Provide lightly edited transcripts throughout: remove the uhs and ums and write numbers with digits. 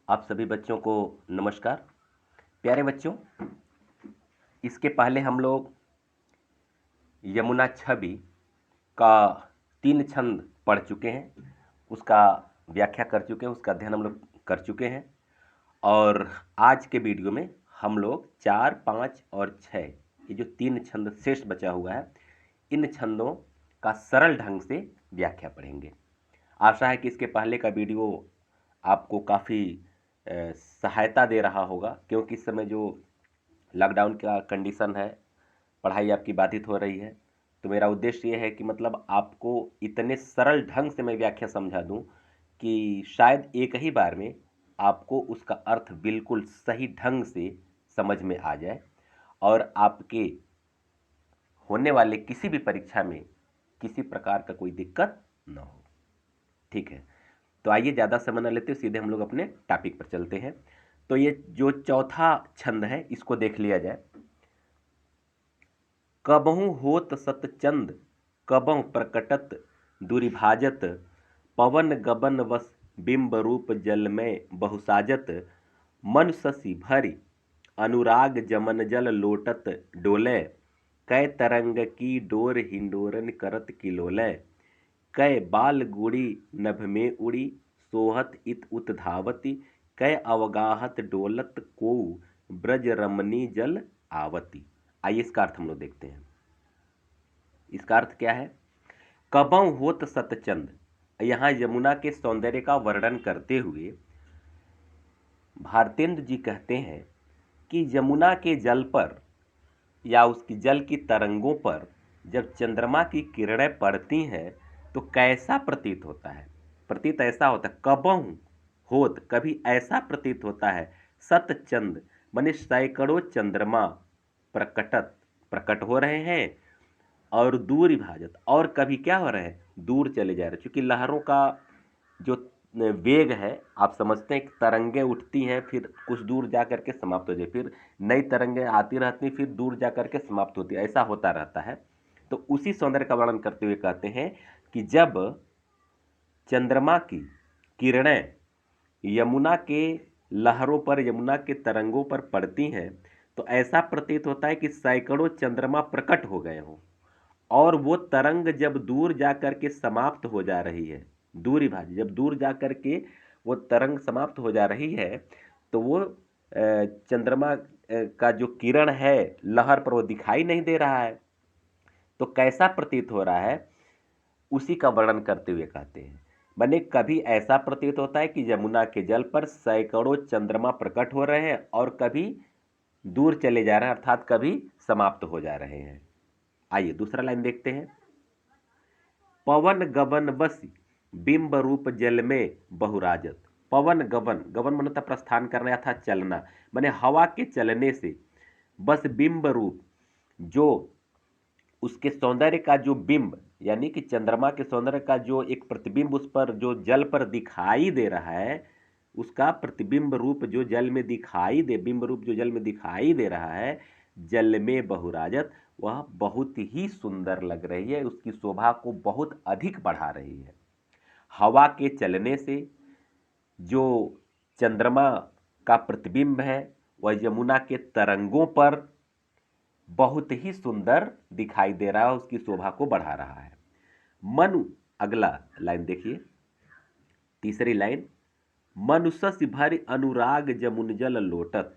आप सभी बच्चों को नमस्कार। प्यारे बच्चों, इसके पहले हम लोग यमुना छवि का 3 छंद पढ़ चुके हैं, उसका व्याख्या कर चुके हैं, उसका अध्ययन हम लोग कर चुके हैं। और आज के वीडियो में हम लोग 4, 5 और 6 ये जो 3 छंद शेष बचा हुआ है, इन छंदों का सरल ढंग से व्याख्या पढ़ेंगे। आशा है कि इसके पहले का वीडियो आपको काफ़ी सहायता दे रहा होगा, क्योंकि इस समय जो लॉकडाउन का कंडीशन है, पढ़ाई आपकी बाधित हो रही है। तो मेरा उद्देश्य ये है कि मतलब आपको इतने सरल ढंग से मैं व्याख्या समझा दूं कि शायद एक ही बार में आपको उसका अर्थ बिल्कुल सही ढंग से समझ में आ जाए और आपके होने वाले किसी भी परीक्षा में किसी प्रकार का कोई दिक्कत न हो। ठीक है, तो आइए ज़्यादा समय न लेते, सीधे हम लोग अपने टॉपिक पर चलते हैं। तो ये जो चौथा छंद है, इसको देख लिया जाए। कबहु होत सतचंद कबहु प्रकटत दुरिभाजत, पवन गबन वस बिंब रूप जल में बहुसाजत, मन शशि भरि अनुराग जमन जल लोटत डोले, कै तरंग की डोर हिंडोरन करत किलोलय, कै बाल गुड़ी नभ में उड़ी सोहत इत उत धावती, कै अवगाहत डोलत को ब्रज रमनी जल आवती। आइए इसका अर्थ हम लोग देखते हैं। इसका अर्थ क्या है? कबहु होत सतचंद, यहाँ यमुना के सौंदर्य का वर्णन करते हुए भारतेंद्र जी कहते हैं कि यमुना के जल पर या उसकी जल की तरंगों पर जब चंद्रमा की किरणें पड़ती हैं तो कैसा प्रतीत होता है। प्रतीत ऐसा होता है, कबहु होत, कभी ऐसा प्रतीत होता है, सतचंद माने सैकड़ों चंद्रमा प्रकट हो रहे हैं, और दूर विभाजत, और कभी क्या हो रहे हैं, दूर चले जा रहे हैं। क्योंकि लहरों का जो वेग है, आप समझते हैं कि तरंगें उठती हैं, फिर कुछ दूर जा करके समाप्त हो जाए, फिर नई तरंगें आती रहती, फिर दूर जा करके समाप्त होती है, ऐसा होता रहता है। तो उसी सौंदर्य का वर्णन करते हुए कहते हैं कि जब चंद्रमा की किरणें यमुना के लहरों पर, यमुना के तरंगों पर पड़ती हैं, तो ऐसा प्रतीत होता है कि सैकड़ों चंद्रमा प्रकट हो गए हों, और वो तरंग जब दूर जा करके समाप्त हो जा रही है, दूरी भाजी जब दूर जा करके वो तरंग समाप्त हो जा रही है, तो वो चंद्रमा का जो किरण है लहर पर, वो दिखाई नहीं दे रहा है। तो कैसा प्रतीत हो रहा है, उसी का वर्णन करते हुए कहते हैं, बने कभी ऐसा प्रतीत होता है कि यमुना के जल पर सैकड़ों चंद्रमा प्रकट हो रहे हैं और कभी दूर चले जा रहे हैं, अर्थात कभी समाप्त हो जा रहे हैं। आइए दूसरा लाइन देखते हैं। पवन गबन बसी बिंब रूप जल में बहुराजत। पवन गबन, गबन माने प्रस्थान करना या था चलना, माने हवा के चलने से बस बिंब रूप, जो उसके सौंदर्य का जो बिंब, यानी कि चंद्रमा के सौंदर्य का जो एक प्रतिबिंब उस पर जो जल पर दिखाई दे रहा है, उसका प्रतिबिंब रूप जो जल में दिखाई दे, बिंब रूप जो जल में दिखाई दे रहा है, जल में बहुराजत, वह बहुत ही सुंदर लग रही है, उसकी शोभा को बहुत अधिक बढ़ा रही है। हवा के चलने से जो चंद्रमा का प्रतिबिंब है वह यमुना के तरंगों पर बहुत ही सुंदर दिखाई दे रहा है, उसकी शोभा को बढ़ा रहा है। मनु, अगला लाइन देखिए, तीसरी लाइन, मनुष्य भरि अनुराग जमुन जल लोटत,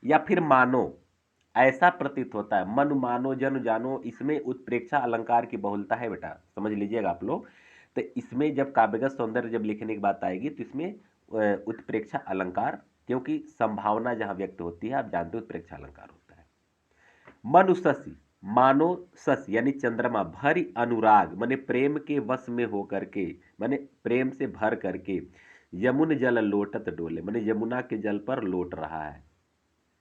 या फिर मानो, ऐसा प्रतीत होता है, मन मानो जन जानो, इसमें उत्प्रेक्षा अलंकार की बहुलता है बेटा, समझ लीजिएगा आप लोग। तो इसमें जब काव्यगत सौंदर्य जब लिखने की बात आएगी तो इसमें उत्प्रेक्षा अलंकार, क्योंकि संभावना जहां व्यक्त होती है, आप जानते हो उत्प्रेक्षा अलंकार होता है। मनु शशि, मानो शशि यानी चंद्रमा, भरी अनुराग माने प्रेम के वश में होकर के, माने प्रेम से भर करके, यमुन जल लोटत डोले माने यमुना के जल पर लौट रहा है,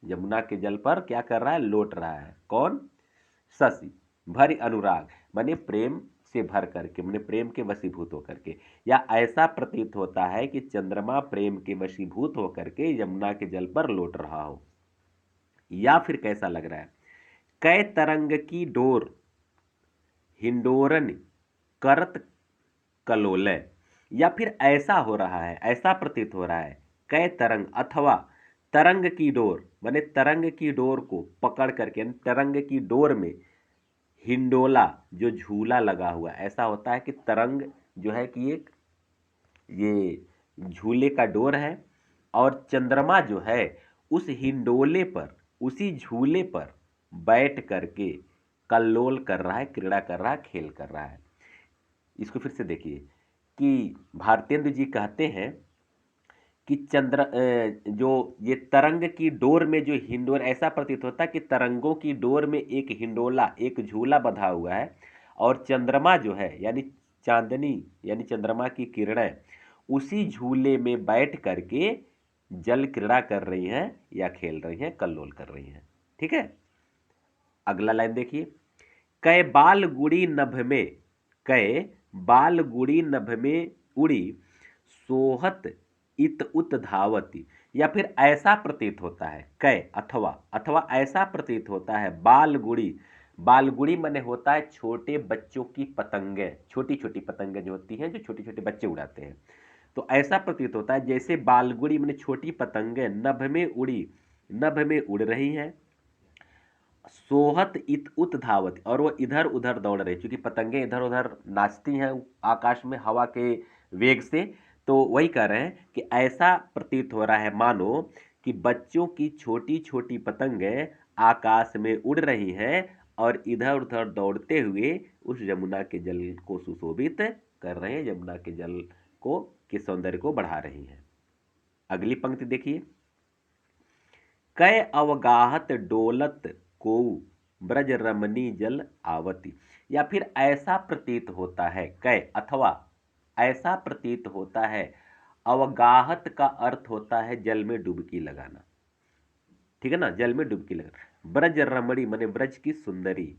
यमुना के जल पर क्या कर रहा है, लौट रहा है। कौन? शशि भरी अनुराग माने प्रेम से भर करके, माने प्रेम के वशीभूत होकर के, या ऐसा प्रतीत होता है कि चंद्रमा प्रेम के वशीभूत होकर के यमुना के जल पर लौट रहा हो। या फिर कैसा लग रहा है, कै तरंग की डोर हिंडोरन करत कलोलय, या फिर ऐसा हो रहा है, ऐसा प्रतीत हो रहा है कै तरंग अथवा तरंग की डोर, माने तरंग की डोर को पकड़ करके, तरंग की डोर में हिंडोला जो झूला लगा हुआ, ऐसा होता है कि तरंग जो है कि एक ये झूले का डोर है और चंद्रमा जो है उस हिंडोले पर, उसी झूले पर बैठ करके कल्लोल कर रहा है, क्रीड़ा कर रहा है, खेल कर रहा है। इसको फिर से देखिए कि भारतेंदु जी कहते हैं कि जो ये तरंग की डोर में जो हिंडोल, ऐसा प्रतीत होता है कि तरंगों की डोर में एक हिंडोला, एक झूला बंधा हुआ है और चंद्रमा जो है यानी चांदनी यानी चंद्रमा की किरणें उसी झूले में बैठ करके जल क्रीड़ा कर रही हैं या खेल रही हैं, कल्लोल कर रही हैं। ठीक है, अगला लाइन देखिए, कै बाल गुड़ी नभ में, कै बाल गुड़ी नभ में उड़ी सोहत इत उत धावती। या फिर ऐसा प्रतीत होता है, कै अथवा ऐसा प्रतीत होता है, बाल गुड़ी, बाल गुड़ी माने होता है छोटे बच्चों की पतंगे, छोटी छोटी पतंगे जो होती हैं, जो छोटे छोटे बच्चे उड़ाते हैं। तो ऐसा प्रतीत होता है जैसे बालगुड़ी माने छोटी पतंगे नभ में उड़ी, नभ में उड़ रही हैं, सोहत इत उत धावत, और वो इधर उधर दौड़ रही, क्योंकि पतंगे इधर उधर नाचती हैं आकाश में हवा के वेग से। तो वही कह रहे हैं कि ऐसा प्रतीत हो रहा है मानो कि बच्चों की छोटी छोटी पतंगे आकाश में उड़ रही हैं और इधर उधर दौड़ते हुए उस यमुना के जल को सुशोभित कर रहे हैं, यमुना के जल को के सौंदर्य को बढ़ा रही हैं। अगली पंक्ति देखिए, कै अवगाहत डोलत को ब्रज रमणी जल आवती। या फिर ऐसा प्रतीत होता है, कै अथवा ऐसा प्रतीत होता है, अवगाहत का अर्थ होता है जल में डुबकी लगाना, ठीक है ना, जल में डुबकी लगाना। ब्रज रमणी माने ब्रज की सुंदरी,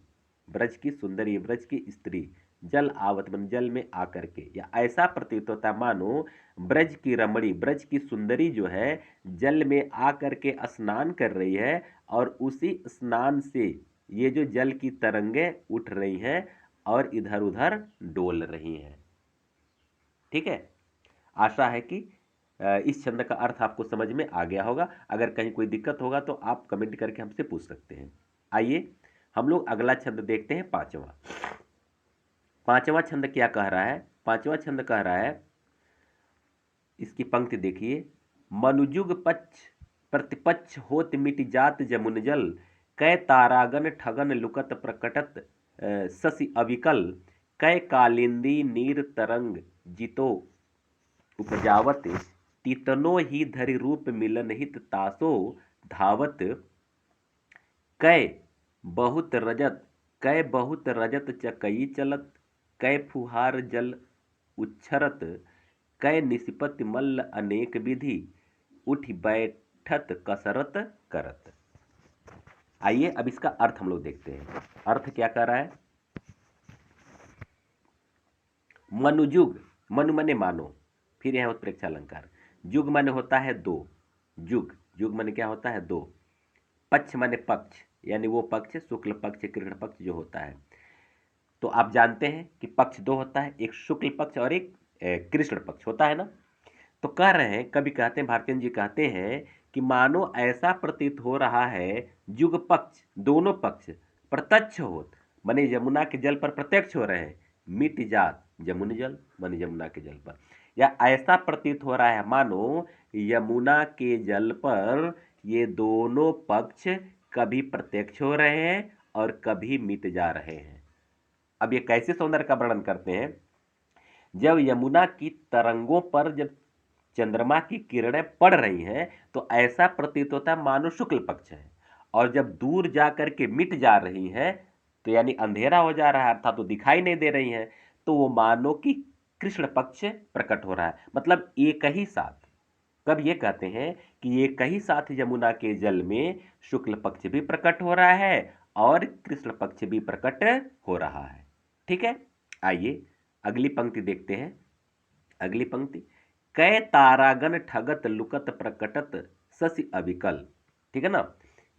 ब्रज की सुंदरी, ब्रज की स्त्री, जल आवत मन जल में आकर के, या ऐसा प्रतीत होता मानो ब्रज की रमणी, ब्रज की सुंदरी जो है जल में आकर के स्नान कर रही है और उसी स्नान से ये जो जल की तरंगे उठ रही हैं और इधर उधर डोल रही हैं। ठीक है, आशा है कि इस छंद का अर्थ आपको समझ में आ गया होगा। अगर कहीं कोई दिक्कत होगा तो आप कमेंट करके हमसे पूछ सकते हैं। आइए हम लोग अगला छंद देखते हैं, पांचवा। पांचवा छंद क्या कह रहा है? पांचवा छंद कह रहा है, इसकी पंक्ति देखिए, मनुजुग पक्ष प्रतिपक्ष होत मिट जात जमुन जल, कै तारागन ठगन लुकत प्रकटत शशि अविकल, कै कालिंदी नीर तरंग जितो उपजावत, तितनो ही धरि रूप मिलन हित तासो धावत, कै बहुत रजत चकई चलत, कै फुहार जल उच्छरत, कै निष्पत्ति मल्ल अनेक विधि, उठ बैठत कसरत करत। आइए अब इसका अर्थ हम लोग देखते हैं। अर्थ क्या कर रहा है? मनुजुग, मनु माने मानो, फिर यह उत्प्रेक्षा अलंकार, जुग माने होता है दो, जुग, जुग माने क्या होता है? दो। पक्ष माने पक्ष, यानी वो पक्ष शुक्ल पक्ष कृष्ण पक्ष जो होता है। तो आप जानते हैं कि पक्ष दो होता है, एक शुक्ल पक्ष और एक कृष्ण पक्ष होता है ना। तो कह रहे हैं, कभी कहते हैं, भारतीय जी कहते हैं कि मानो ऐसा प्रतीत हो रहा है जुग पक्ष, दोनों पक्ष प्रत्यक्ष होत, माने यमुना के जल पर प्रत्यक्ष हो रहे हैं, मिट जात जमुन जल माने यमुना के जल पर, या ऐसा प्रतीत हो रहा है मानो यमुना के जल पर ये दोनों पक्ष कभी प्रत्यक्ष हो रहे हैं और कभी मिट जा रहे हैं। अब ये कैसे सौंदर्य का वर्णन करते हैं? जब यमुना की तरंगों पर जब चंद्रमा की किरणें पड़ रही हैं तो ऐसा प्रतीत होता है मानो शुक्ल पक्ष है, और जब दूर जाकर के मिट जा रही हैं तो यानी अंधेरा हो जा रहा है, अर्थात तो दिखाई नहीं दे रही हैं, तो वो मानो कि कृष्ण पक्ष प्रकट हो रहा है। मतलब एक ही साथ, कब ये कहते हैं कि एक ही साथ यमुना के जल में शुक्ल पक्ष भी प्रकट हो रहा है और कृष्ण पक्ष भी प्रकट हो रहा है। ठीक है, आइए अगली पंक्ति देखते हैं। अगली पंक्ति, कै तारागन ठगत लुकत प्रकटत शशि अविकल, ठीक है ना।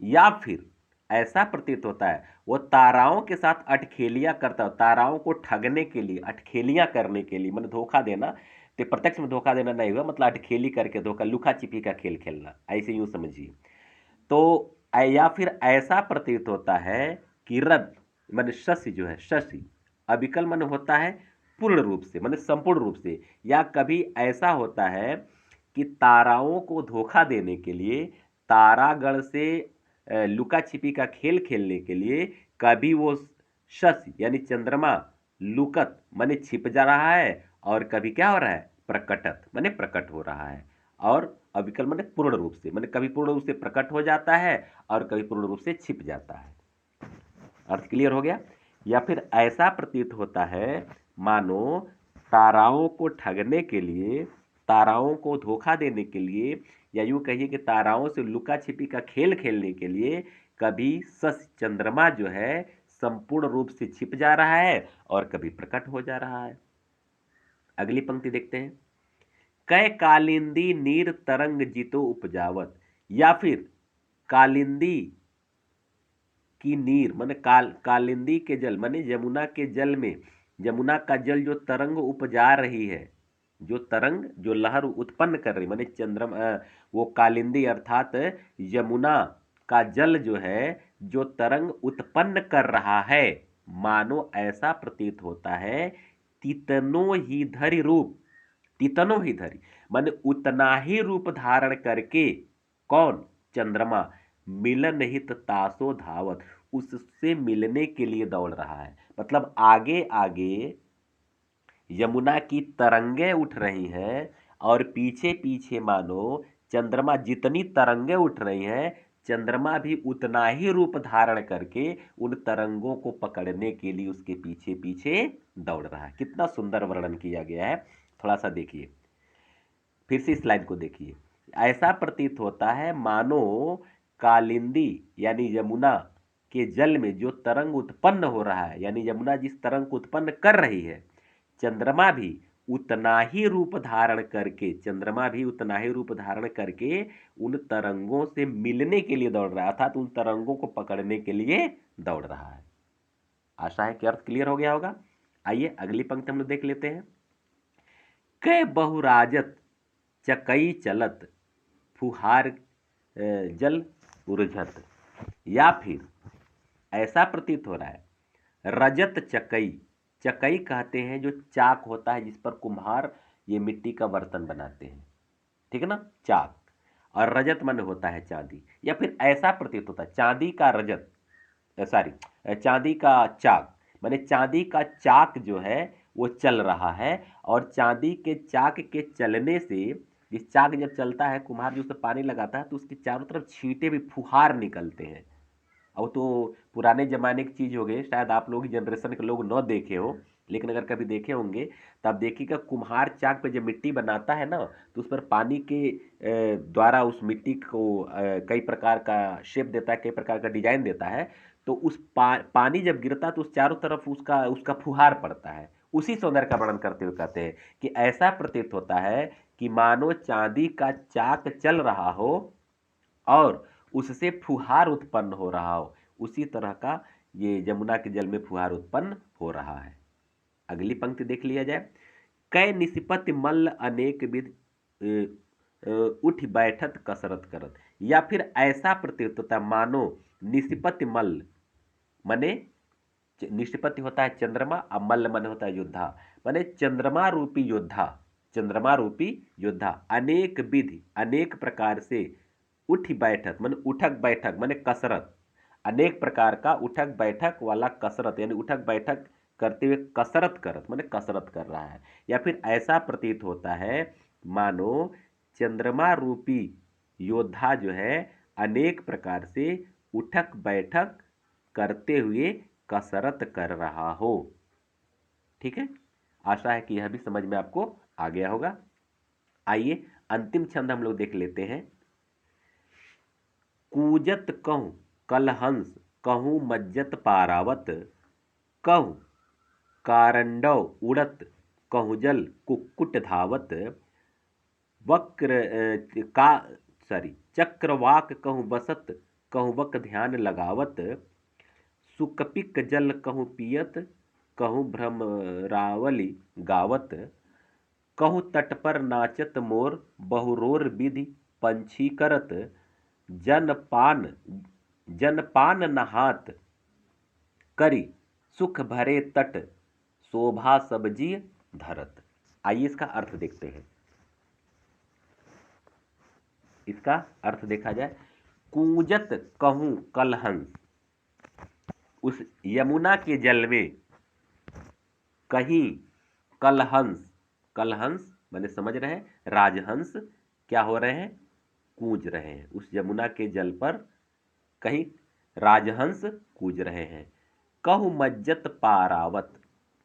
या फिर ऐसा प्रतीत होता है वो ताराओं के साथ अटखेलियां करता है, ताराओं को ठगने के लिए, अटखेलियां करने के लिए, मतलब धोखा देना, तो प्रत्यक्ष में धोखा देना नहीं हुआ, मतलब अटखेली करके धोखा, लुका छिपी का खेल खेलना, ऐसे यूं समझिए। तो या फिर ऐसा प्रतीत होता है कि रद माने शशि जो है, शशि अविकल मन होता है पूर्ण रूप से, माने संपूर्ण रूप से। या कभी ऐसा होता है कि ताराओं को धोखा देने के लिए, तारागण से लुका छिपी का खेल खेलने के लिए, कभी वो शशि यानी चंद्रमा लुकत माने छिप जा रहा है, और कभी क्या हो रहा है, प्रकटत माने प्रकट हो रहा है। और अविकल माने पूर्ण रूप से, माने कभी पूर्ण रूप से प्रकट हो जाता है और कभी पूर्ण रूप से छिप जाता है। अर्थ क्लियर हो गया। या फिर ऐसा प्रतीत होता है मानो ताराओं को ठगने के लिए, ताराओं को धोखा देने के लिए, या यूं कहिए कि ताराओं से लुका छिपी का खेल खेलने के लिए कभी सस चंद्रमा जो है संपूर्ण रूप से छिप जा रहा है और कभी प्रकट हो जा रहा है। अगली पंक्ति देखते हैं। कै कालिंदी नीर तरंग जितो उपजावत। या फिर कालिंदी की नीर माने कालिंदी के जल माने यमुना के जल में, यमुना का जल जो तरंग उपजा रही है, जो तरंग जो लहर उत्पन्न कर रही, माने चंद्रमा वो कालिंदी अर्थात यमुना का जल जो है जो तरंग उत्पन्न कर रहा है, मानो ऐसा प्रतीत होता है तितनो ही धरि रूप, तितनो ही धरि माने उतना ही रूप धारण करके, कौन, चंद्रमा, मिलन हित तासो धावत, उससे मिलने के लिए दौड़ रहा है। मतलब आगे आगे यमुना की तरंगे उठ रही हैं और पीछे पीछे मानो चंद्रमा, जितनी तरंगे उठ रही हैं चंद्रमा भी उतना ही रूप धारण करके उन तरंगों को पकड़ने के लिए उसके पीछे पीछे दौड़ रहा है। कितना सुंदर वर्णन किया गया है, थोड़ा सा देखिए, फिर से इस लाइन को देखिए। ऐसा प्रतीत होता है मानो कालिंदी यानी यमुना के जल में जो तरंग उत्पन्न हो रहा है, यानी यमुना जिस तरंग को उत्पन्न कर रही है, चंद्रमा भी उतना ही रूप धारण करके, चंद्रमा भी उतना ही रूप धारण करके उन तरंगों से मिलने के लिए दौड़ रहा है, अर्थात उन तरंगों को पकड़ने के लिए दौड़ रहा है। आशा है कि अर्थ क्लियर हो गया होगा। आइए अगली पंक्ति हम लोग देख लेते हैं। कै बहुराजत चकई चलत फुहार जल उर्झत। या फिर ऐसा प्रतीत हो रहा है रजत चकई, चकई कहते हैं जो चाक होता है जिस पर कुम्हार ये मिट्टी का बर्तन बनाते हैं, ठीक है ना, चाक, और रजत मन होता है चांदी। या फिर ऐसा प्रतीत होता है चांदी का रजत, सॉरी चांदी का चाक, माने चांदी का चाक जो है वो चल रहा है, और चांदी के चाक के चलने से, इस चाक जब चलता है कुम्हार जो उस पर पानी लगाता है तो उसके चारों तरफ छींटे भी, फुहार निकलते हैं। अब तो पुराने जमाने की चीज हो गई, शायद आप लोग जनरेशन के लोग न देखे हो, लेकिन अगर कभी देखे होंगे तो आप देखिएगा कुम्हार चाक पे जब मिट्टी बनाता है ना तो उस पर पानी के द्वारा उस मिट्टी को कई प्रकार का शेप देता है, कई प्रकार का डिजाइन देता है, तो उस पानी जब गिरता है तो उस चारों तरफ उसका उसका फुहार पड़ता है। उसी सौंदर्य का वर्णन करते हुए कहते हैं कि ऐसा प्रतीत होता है कि मानो चांदी का चाक चल रहा हो और उससे फुहार उत्पन्न हो रहा हो, उसी तरह का ये यमुना के जल में फुहार उत्पन्न हो रहा है। अगली पंक्ति देख लिया जाए। कै निष्पत्ति मल्ल अनेक विध उठ बैठत कसरत करत। या फिर ऐसा प्रतीत होता है मानो निष्पत्ति मल्ल माने निष्पत्ति होता है चंद्रमा और मल्ल मन होता है योद्धा, माने चंद्रमा रूपी योद्धा, चंद्रमा रूपी योद्धा अनेक विधि, अनेक प्रकार से उठ बैठक माने उठक बैठक माने कसरत, अनेक प्रकार का उठक बैठक वाला कसरत यानी उठक बैठक करते हुए कसरत करत माने कसरत कर रहा है। या फिर ऐसा प्रतीत होता है मानो चंद्रमा रूपी योद्धा जो है अनेक प्रकार से उठक बैठक करते हुए कसरत कर रहा हो। ठीक है, आशा है कि यह भी समझ में आपको आ गया होगा। आइए अंतिम छंद हम लोग देख लेते हैं। कूजत कहूँ कलहंस कहूँ मज्जत पारावत, कहूँ कारंडव उड़त कहूँ जल कुक्कुट धावत, वक्र का सॉरी चक्रवाक कहूँ बसत कहूँ वक ध्यान लगावत, सुकपिक जल कहूँ पियत कहूँ भ्रमरावली गावत, कहु तट पर नाचत मोर बहुरोर विधि पंछी करत जनपान जनपान नहात करी सुख भरे तट शोभा सब्जी धरत। आइए इसका अर्थ देखते हैं। इसका अर्थ देखा जाए, कूंजत कहूं कलहंस उस यमुना के जल में कहीं कलहंस, कलहंस माने समझ रहे हैं, राजहंस क्या हो रहे हैं, कूंज रहे हैं। उस यमुना के जल पर कहीं राजहंस कूंज रहे हैं। कहु मज्जत पारावत,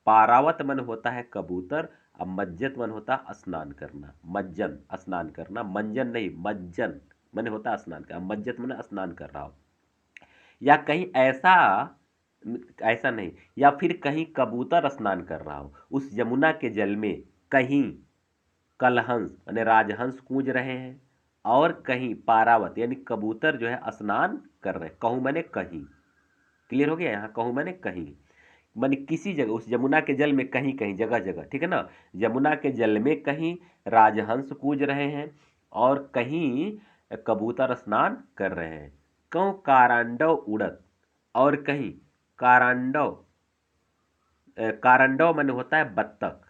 पारावत मन होता है कबूतर, अब मज्जत मन होता है स्नान करना, मज्जन स्नान करना, मंजन नहीं मज्जन मन होता है स्नान करना, मज्जत मन स्नान कर रहा हो। या कहीं ऐसा, ऐसा नहीं, या फिर कहीं कबूतर स्नान कर रहा हो उस यमुना के जल में, कहीं कलहंस यानी राजहंस कूंज रहे हैं और कहीं पारावत यानी कबूतर जो है स्नान कर रहे हैं। कहूं मैंने कहीं, क्लियर हो गया। यहाँ कहूं मैंने कहीं माने किसी जगह, उस यमुना के जल में कहीं कहीं जगह जगह, ठीक है ना। यमुना के जल में कहीं राजहंस कूंज रहे हैं और कहीं कबूतर स्नान कर रहे हैं। कहूं कारांडव उड़त, और कहीं कारांडव, कारंडव मन होता है बत्तख,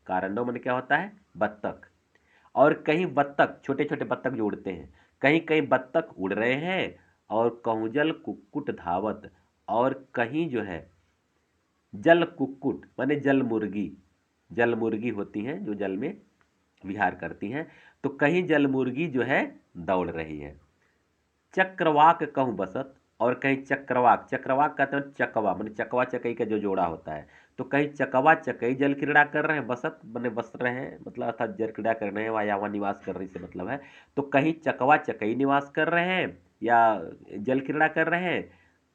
कारंडव मन क्या होता है बत्तख, और कहीं बत्तख छोटे छोटे बत्तख जो उड़ते हैं, कहीं कहीं बत्तख उड़ रहे हैं और कहूंजल कुक्कुट धावत, और कहीं जो है जल कुक्कुट माने जल मुर्गी, जल मुर्गी होती हैं जो जल में विहार करती हैं, तो कहीं जल मुर्गी जो है दौड़ रही है। चक्रवाक कहूं बसत, और कहीं चक्रवाक, चक्रवाक कहते हैं चकवा माने चकवा चकई का जो जोड़ा होता है, तो कहीं चकवा चकई जल क्रीड़ा कर रहे हैं, बसत माने बस रहे हैं मतलब अर्थात जल क्रीड़ा कर रहे हैं, वहाँ यहाँ निवास कर रहे से मतलब है। तो कहीं चकवा चकई निवास कर रहे हैं या जल क्रीड़ा कर रहे हैं।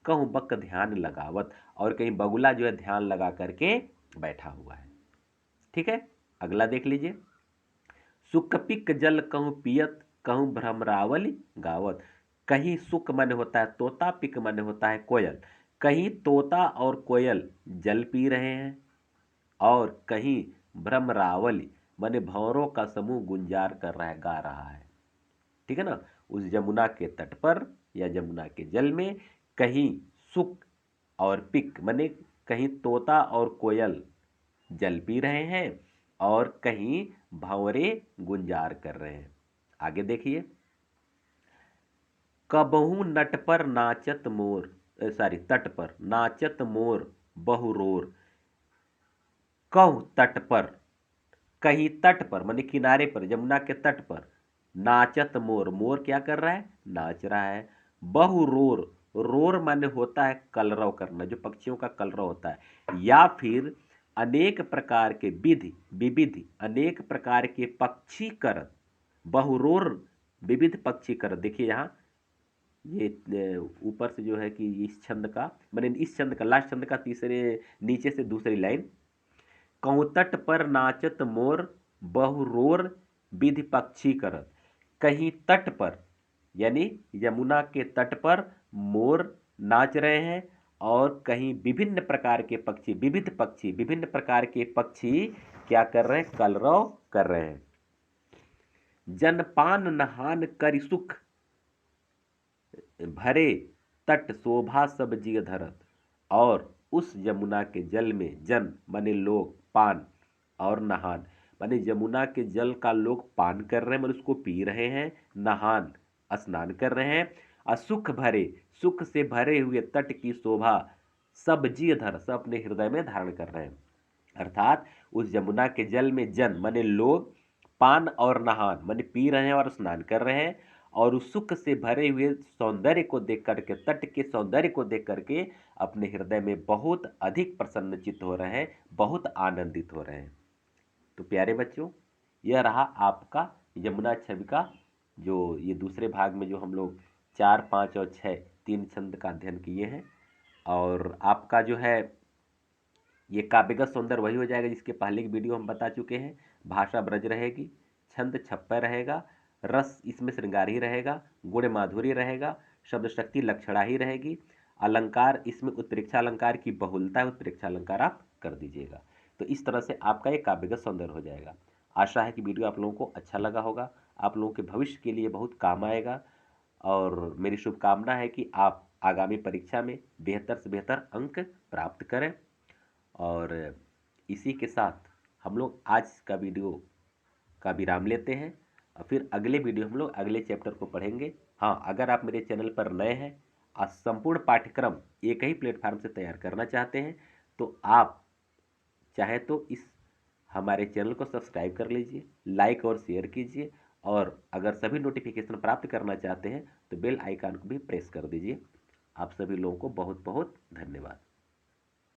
कहूं बक ध्यान लगावत, और कहीं बगुला जो है ध्यान लगा करके बैठा हुआ है। ठीक है, अगला देख लीजिए। सुकपिक जल कहूं पियत, कहूं भ्रमरावली गावत। कहीं सुक मन होता है तोता, पिक मन होता है कोयल, कहीं तोता और कोयल जल पी रहे हैं और कहीं भ्रमरावली माने भंवरों का समूह गुंजार कर रहा है, गा रहा है। ठीक है ना। उस यमुना के तट पर या यमुना के जल में कहीं सुक और पिक माने कहीं तोता और कोयल जल पी रहे हैं और कहीं भंवरे गुंजार कर रहे हैं। आगे देखिए। कबहू नट पर नाचत मोर, सॉरी तट पर नाचत मोर बहुरोर। कहूं तट पर, कहीं तट पर माने किनारे पर, यमुना के तट पर नाचत मोर, मोर क्या कर रहा है नाच रहा है। बहुरोर, रोर माने होता है कलरव करना, जो पक्षियों का कलरव होता है, या फिर अनेक प्रकार के विधि विविध अनेक प्रकार के पक्षी करत, बहुरोर विविध पक्षी करत। देखिए यहाँ ये ऊपर से जो है कि इस छंद का मैंने इस छंद का लास्ट छंद का तीसरे नीचे से दूसरी लाइन, कौतट पर नाचत मोर बहुरोर विधि पक्षी करत। कहीं तट पर यानी यमुना के तट पर मोर नाच रहे हैं और कहीं विभिन्न प्रकार के पक्षी, विविध पक्षी, विभिन्न प्रकार के पक्षी क्या कर रहे हैं कलरव कर रहे हैं। जनपान नहान करि सुख भरे तट शोभा सब जिय धरत। और उस यमुना के जल में जन माने लोग, पान और नहान माने यमुना के जल का लोग पान कर रहे हैं माने उसको पी रहे हैं, नहान स्नान कर रहे हैं, और सुख भरे सुख से भरे हुए तट की शोभा सब जिय धर सब अपने हृदय में धारण कर रहे हैं। अर्थात उस यमुना के जल में जन माने लोग, पान और नहान माने पी रहे हैं और स्नान कर रहे हैं, और उस सुख से भरे हुए सौंदर्य को देख करके, तट के सौंदर्य को देख करके अपने हृदय में बहुत अधिक प्रसन्नचित्त हो रहे हैं, बहुत आनंदित हो रहे हैं। तो प्यारे बच्चों, यह रहा आपका यमुना छवि का जो ये दूसरे भाग में जो हम लोग 4, 5 और 6 तीन छंद का अध्ययन किए हैं। और आपका जो है ये काव्यगत सौंदर्य वही हो जाएगा जिसके पहले की वीडियो हम बता चुके हैं। भाषा ब्रज रहेगी, छंद छप्पर रहेगा, रस इसमें श्रृंगार ही रहेगा, गुण माधुर्य रहेगा, शब्द शक्ति लक्षणा ही रहेगी, अलंकार इसमें उत्प्रेक्षा अलंकार की बहुलता है, उत्प्रेक्षा अलंकार आप कर दीजिएगा। तो इस तरह से आपका ये काव्यगत सौंदर्य हो जाएगा। आशा है कि वीडियो आप लोगों को अच्छा लगा होगा, आप लोगों के भविष्य के लिए बहुत काम आएगा और मेरी शुभकामना है कि आप आगामी परीक्षा में बेहतर से बेहतर अंक प्राप्त करें। और इसी के साथ हम लोग आज का वीडियो का विराम लेते हैं और फिर अगले वीडियो हम लोग अगले चैप्टर को पढ़ेंगे। हाँ, अगर आप मेरे चैनल पर नए हैं और संपूर्ण पाठ्यक्रम एक ही प्लेटफार्म से तैयार करना चाहते हैं तो आप चाहे तो इस हमारे चैनल को सब्सक्राइब कर लीजिए, लाइक और शेयर कीजिए और अगर सभी नोटिफिकेशन प्राप्त करना चाहते हैं तो बेल आइकन को भी प्रेस कर दीजिए। आप सभी लोगों को बहुत बहुत धन्यवाद।